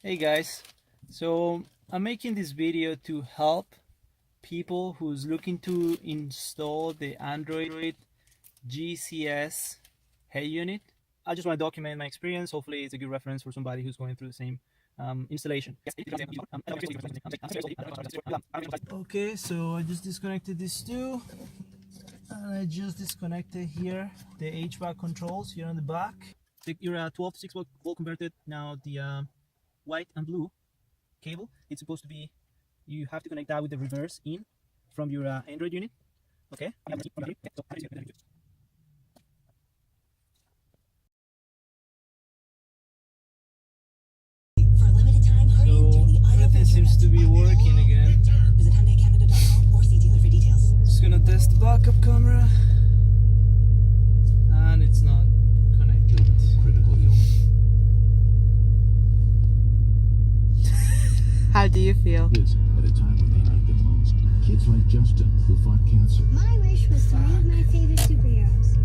Hey guys, so I'm making this video to help people who's looking to install the Android GCS Hey unit. I just want to document my experience. Hopefully it's a good reference for somebody who's going through the same installation. Okay, so I just disconnected these two and I just disconnected here the HVAC controls here on the back. Your 12 to 6 volt converted. Now the white and blue cable, it's supposed to be, you have to connect that with the reverse in from your Android unit. Okay, For a limited time, hurry and join the Idle everything seems to be working again. Visit HyundaiCanada.com or see dealer for details. Just gonna test the backup camera, and it's not connected. Critical illness How do you feel? is at a time when they need the most. Kids like Justin, who fought cancer, My wish was to meet my favorite superheroes.